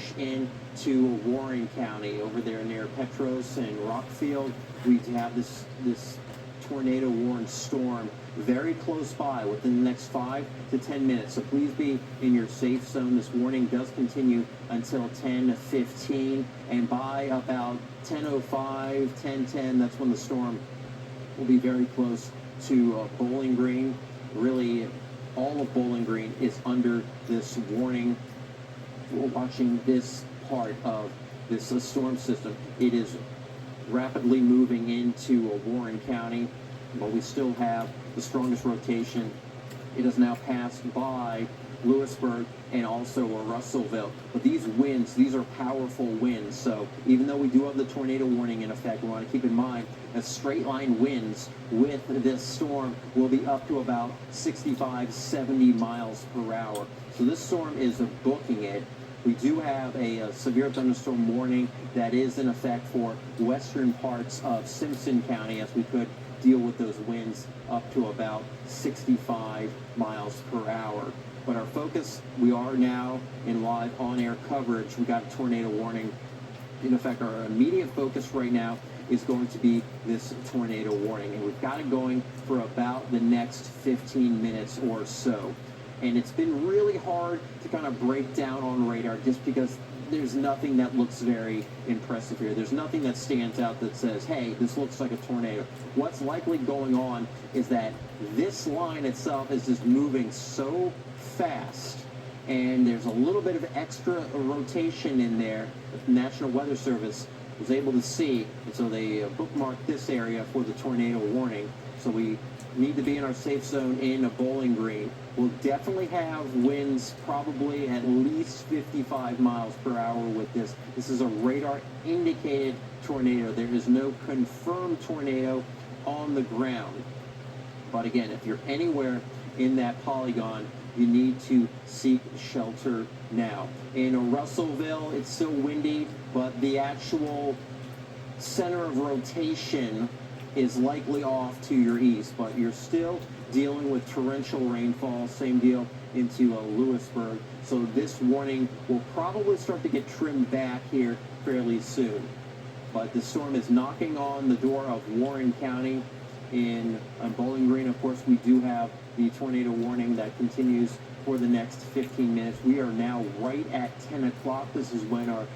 push into Warren County over there near Petros and Rockfield. We have this tornado warned storm very close by within the next 5 to 10 minutes. So please be in your safe zone. This warning does continue until 10:15, and by about 10:05, 10:10, that's when the storm will be very close to Bowling Green. Really, all of Bowling Green is under this warning. We're watching this part of this storm system. It is rapidly moving into Warren County, but we still have the strongest rotation. It has now passed by Lewisburg and also Russellville. But these winds, these are powerful winds. So even though we do have the tornado warning in effect, we want to keep in mind that straight line winds with this storm will be up to about 65, 70 miles per hour. So this storm is booking it. We do have a severe thunderstorm warning that is in effect for western parts of Simpson County, as we could deal with those winds up to about 65 miles per hour. But our focus, we are now in live on-air coverage. We got a tornado warning. In effect, our immediate focus right now is going to be this tornado warning, and we've got it going for about the next 15 minutes or so. And it's been really hard to kind of break down on radar just because there's nothing that looks very impressive here. There's nothing that stands out that says, hey, this looks like a tornado. What's likely going on is that this line itself is just moving so fast, and there's a little bit of extra rotation in there that the National Weather Service was able to see, and so they bookmarked this area for the tornado warning. So we need to be in our safe zone in Bowling Green. We'll definitely have winds probably at least 55 miles per hour with this. This is a radar indicated tornado. There is no confirmed tornado on the ground. But again, if you're anywhere in that polygon, you need to seek shelter now. In Russellville, it's still windy, but the actual center of rotation is likely off to your east, but you're still dealing with torrential rainfall. Same deal into Lewisburg. So this warning will probably start to get trimmed back here fairly soon. But the storm is knocking on the door of Warren County. In Bowling Green, of course, we do have the tornado warning that continues for the next 15 minutes. We are now right at 10 o'clock. This is when our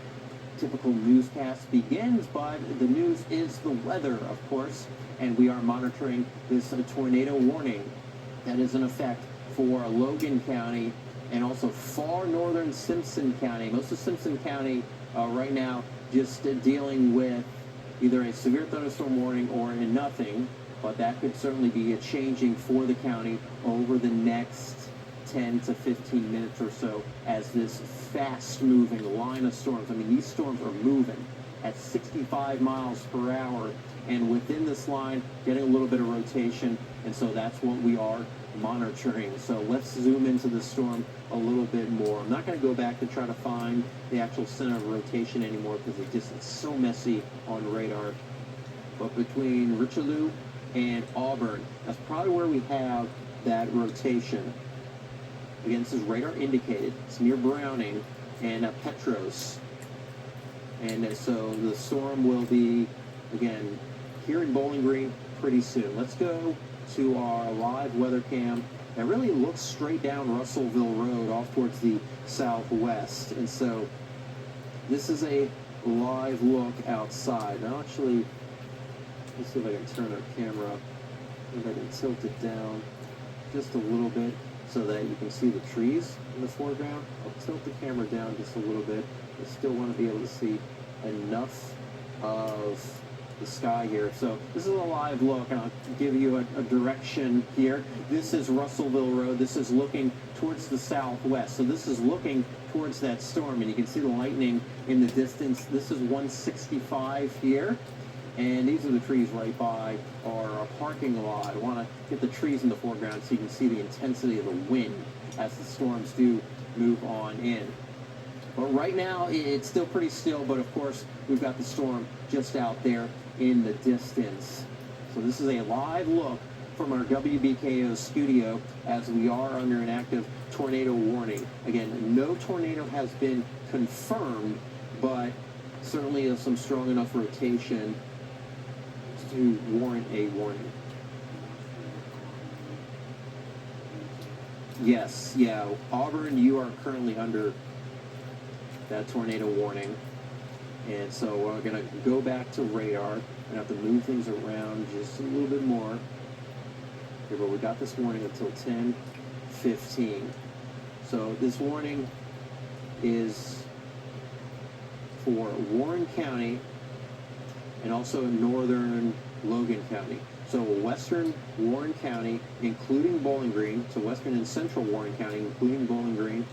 typical newscast begins, but the news is the weather, of course, and we are monitoring this tornado warning that is in effect for Logan County and also far northern Simpson County. Most of Simpson County right now just dealing with either a severe thunderstorm warning or a nothing, but that could certainly be changing for the county over the next 10 to 15 minutes or so as this fast-moving line of storms. I mean, these storms are moving at 65 miles per hour, and within this line, getting a little bit of rotation, and so that's what we are monitoring. So let's zoom into the storm a little bit more. I'm not going to go back to try to find the actual center of rotation anymore because it's so messy on radar. But between Richelieu and Auburn, that's probably where we have that rotation. Again, this is radar indicated. It's near Browning and Petros. And so the storm will be, again, here in Bowling Green pretty soon. Let's go to our live weather cam that really looks straight down Russellville Road off towards the southwest. And so this is a live look outside. Now actually, let's see if I can turn our camera up. If I can tilt it down just a little bit so that you can see the trees in the foreground. I'll tilt the camera down just a little bit. I still want to be able to see enough of the sky here. So this is a live look, and I'll give you a direction here. This is Russellville Road. This is looking towards the southwest. So this is looking towards that storm, and you can see the lightning in the distance. This is 165 here. And these are the trees right by our parking lot. I want to get the trees in the foreground so you can see the intensity of the wind as the storms do move on in. But right now, it's still pretty still, but of course, we've got the storm just out there in the distance. So this is a live look from our WBKO studio as we are under an active tornado warning. Again, no tornado has been confirmed, but certainly some strong enough rotation to warrant a warning. Yes, yeah, Auburn, you are currently under that tornado warning. And so we're going to go back to radar and have to move things around just a little bit more. Okay, but we got this warning until 10:15. So this warning is for Warren County and also northern Logan County. So western Warren County, including Bowling Green, so western and central Warren County, including Bowling Green.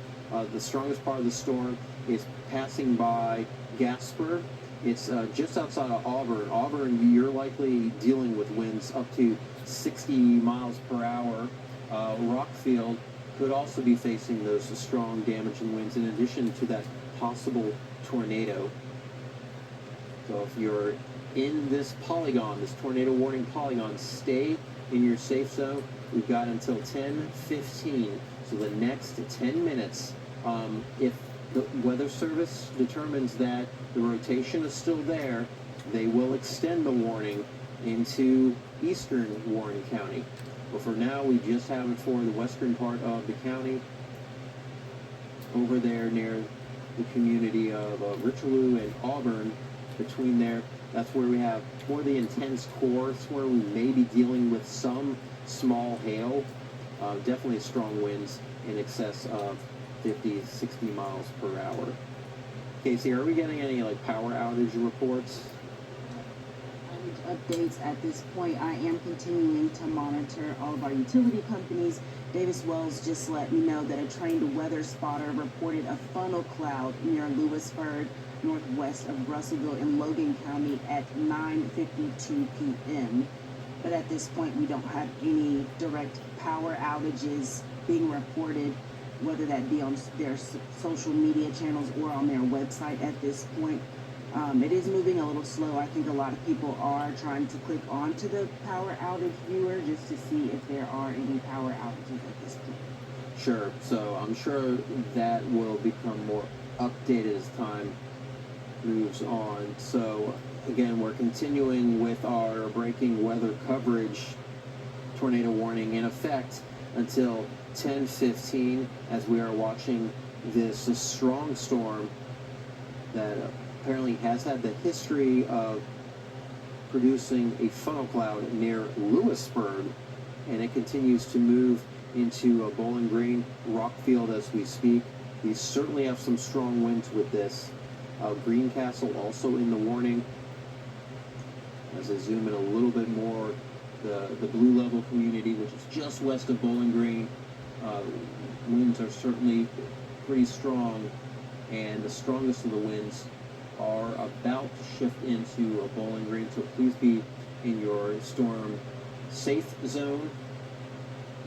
The strongest part of the storm is passing by Gasper. It's just outside of Auburn. Auburn, you're likely dealing with winds up to 60 miles per hour. Rockfield could also be facing those strong damaging winds in addition to that possible tornado. So if you're in this polygon, this tornado warning polygon, stay in your safe zone. We've got until 10:15, so the next 10 minutes. If the Weather Service determines that the rotation is still there, they will extend the warning into eastern Warren County. But for now, we just have it for the western part of the county, over there near the community of Richelieu and Auburn. Between there, that's where we have more of the intense core. It's where we may be dealing with some small hail, definitely strong winds in excess of 50, 60 miles per hour. Casey, are we getting any power outage reports? Updates at this point. I am continuing to monitor all of our utility companies. Davis Wells just let me know that a trained weather spotter reported a funnel cloud near Lewisburg, northwest of Russellville in Logan County at 9:52 p.m. But at this point, we don't have any direct power outages being reported, whether that be on their social media channels or on their website at this point. It is moving a little slow. I think a lot of people are trying to click onto the power outage viewer just to see if there are any power outages at this point. Sure. So I'm sure that will become more updated as time moves on. So again, we're continuing with our breaking weather coverage. Tornado warning in effect until 10:15 as we are watching this strong storm that apparently has had the history of producing a funnel cloud near Lewisburg, and it continues to move into Bowling Green, Rockfield as we speak. We certainly have some strong winds with this. Greencastle also in the warning. As I zoom in a little bit more, the blue level community, which is just west of Bowling Green, winds are certainly pretty strong, and the strongest of the winds are about to shift into Bowling Green. So please be in your storm safe zone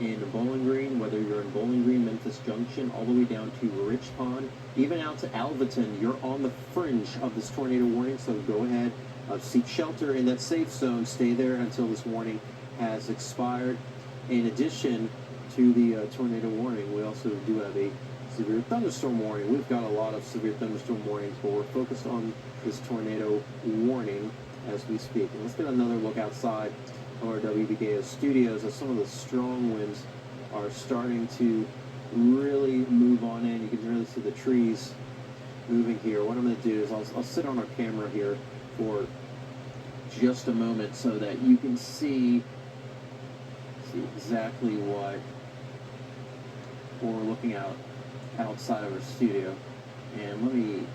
in Bowling Green, whether you're in Bowling Green, Memphis Junction, all the way down to Rich Pond, even out to Alvaton. You're on the fringe of this tornado warning, so go ahead, seek shelter in that safe zone. Stay there until this warning has expired. In addition to the tornado warning, we also do have a severe thunderstorm warning. We've got a lot of severe thunderstorm warnings, but we're focused on this tornado warning as we speak. And let's get another look outside of our WBKO studios as some of the strong winds are starting to really move on in. You can really see the trees moving here. What I'm going to do is I'll sit on our camera here for just a moment so that you can see exactly what we're looking outside of our studio. And let me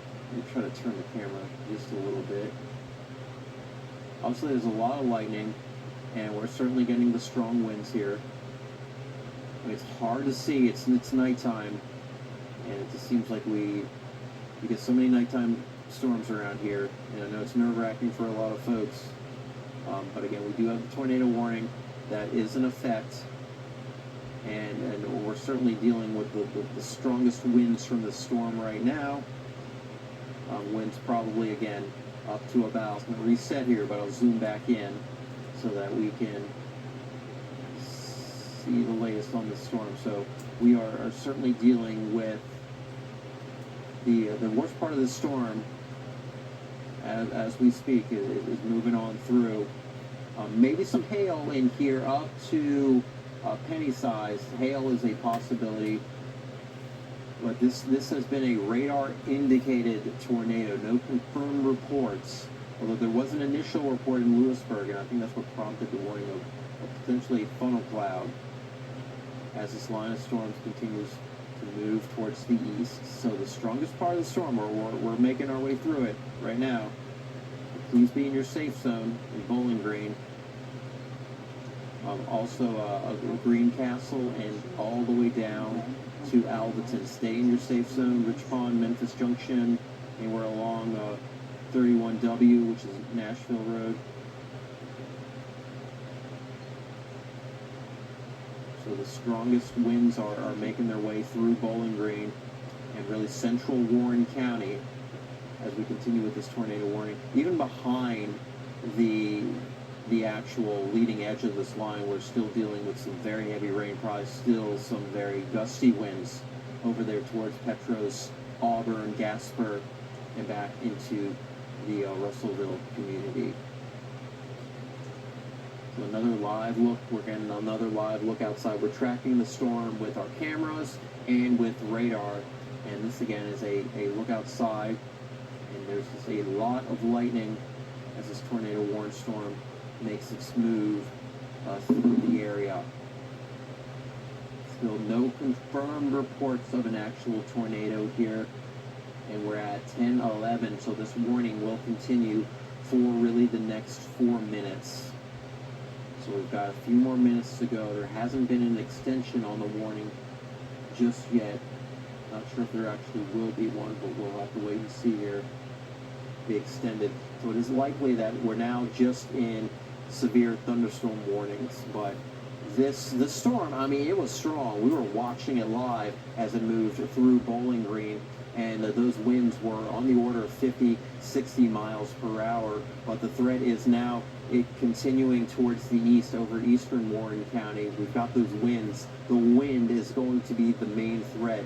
try to turn the camera just a little bit. Obviously there's a lot of lightning, and we're certainly getting the strong winds here. I mean, it's hard to see. It's nighttime, and it just seems like we get so many nighttime storms around here, and I know it's nerve-wracking for a lot of folks. But again, we do have the tornado warning that is in effect, and we're certainly dealing with the strongest winds from the storm right now. Winds probably, again, up to about, I'm going to reset here, but I'll zoom back in so that we can see the latest on the storm. So we are certainly dealing with the worst part of the storm as we speak is moving on through. Maybe some hail in here up to penny-sized. Hail is a possibility. But this has been a radar-indicated tornado. No confirmed reports, although there was an initial report in Lewisburg, and I think that's what prompted the warning of potentially a funnel cloud as this line of storms continues to move towards the east. So the strongest part of the storm, we're making our way through it right now. Please be in your safe zone in Bowling Green. Also Greencastle and all the way down to Alvaton. Stay in your safe zone. Rich Pond, Memphis Junction, anywhere along 31W, which is Nashville Road. So the strongest winds are making their way through Bowling Green and really central Warren County as we continue with this tornado warning. Even behind the actual leading edge of this line, we're still dealing with some very heavy rain, probably still some very gusty winds over there towards Petros, Auburn, Gasper, and back into the Russellville community. So another live look, we're getting another live look outside. We're tracking the storm with our cameras and with radar, and this again is a look outside, and there's just a lot of lightning as this tornado warning storm makes its move through the area. Still no confirmed reports of an actual tornado here, and we're at 10:11, so this warning will continue for really the next 4 minutes. So we've got a few more minutes to go. There hasn't been an extension on the warning just yet. Not sure if there actually will be one, but we'll have to wait and see here. Be extended. So it is likely that we're now just in severe thunderstorm warnings, but the storm, I mean, it was strong. We were watching it live as it moved through Bowling Green, and those winds were on the order of 50, 60 miles per hour, but the threat is now continuing towards the east over eastern Warren County. We've got those winds. The wind is going to be the main threat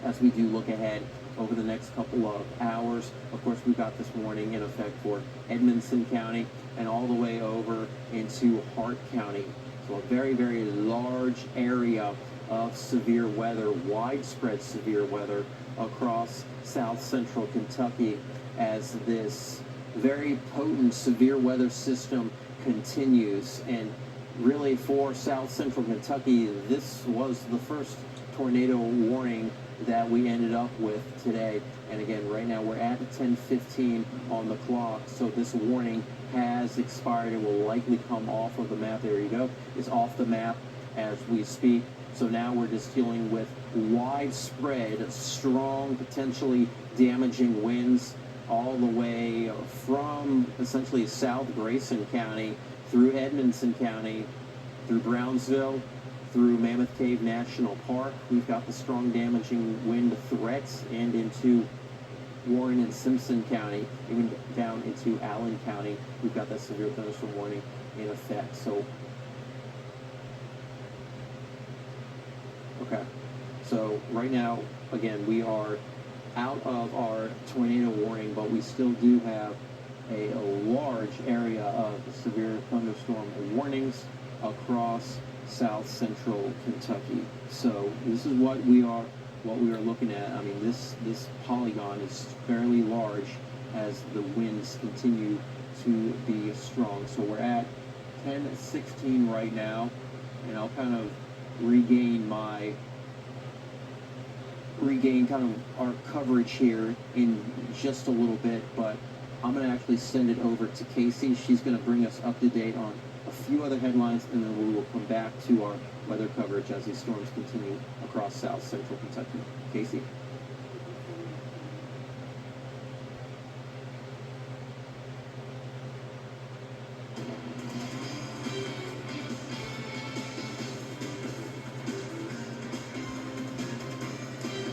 as we do look ahead over the next couple of hours. Of course, we've got this warning in effect for Edmonson County and all the way over into Hart County. So a very, very large area of severe weather, widespread severe weather across south central Kentucky as this very potent severe weather system continues. And really for south central Kentucky, this was the first tornado warning that we ended up with today. And again, right now we're at 10:15 on the clock, so this warning has expired and will likely come off of the map. There you go. It's off the map as we speak. So now we're just dealing with widespread, strong, potentially damaging winds all the way from essentially South Grayson County through Edmonson County, through Brownsville, through Mammoth Cave National Park. We've got the strong damaging wind threats, and into Warren and Simpson County, even down into Allen County. We've got that severe thunderstorm warning in effect. So, okay. So right now, again, we are out of our tornado warning, but we still do have a large area of severe thunderstorm warnings across south central Kentucky. So this is what we are looking at. I mean, this polygon is fairly large as the winds continue to be strong. So we're at 10:16 right now, and I'll kind of regain kind of our coverage here in just a little bit, but I'm going to actually send it over to Casey. She's going to bring us up to date on a few other headlines, and then we will come back to our weather coverage as these storms continue across south central Kentucky. Casey?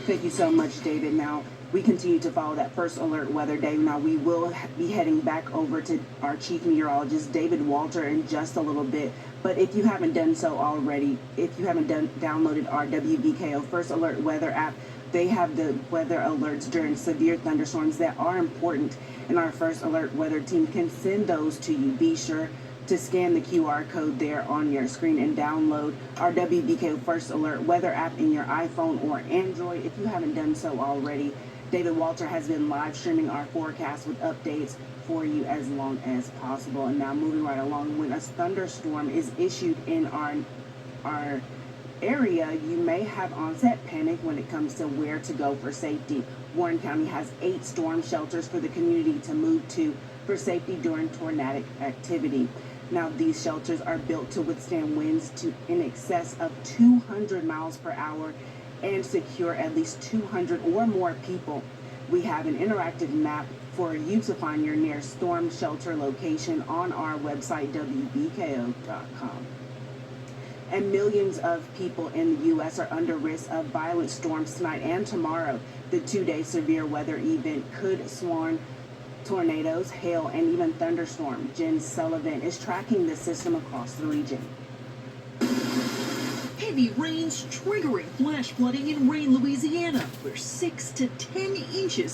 Thank you so much, David. Now, we continue to follow that first alert weather day. Now, we will be heading back over to our chief meteorologist, David Walter, in just a little bit. But if you haven't done so already, if you haven't downloaded our WBKO First Alert weather app, they have the weather alerts during severe thunderstorms that are important, and our First Alert weather team can send those to you. Be sure to scan the QR code there on your screen and download our WBKO First Alert weather app in your iPhone or Android if you haven't done so already. David Walter has been live streaming our forecast with updates for you as long as possible. And now moving right along, when a thunderstorm is issued in our area, you may have onset panic when it comes to where to go for safety. Warren County has 8 storm shelters for the community to move to for safety during tornadic activity. Now, these shelters are built to withstand winds to in excess of 200 miles per hour and secure at least 200 or more people. We have an interactive map for you to find your nearest storm shelter location on our website, WBKO.com. And millions of people in the U.S. are under risk of violent storms tonight and tomorrow. The 2-day severe weather event could spawn tornadoes, hail, and even thunderstorm. Jen Sullivan is tracking the system across the region. Heavy rains triggering flash flooding in Rain, Louisiana, where 6 to 10 inches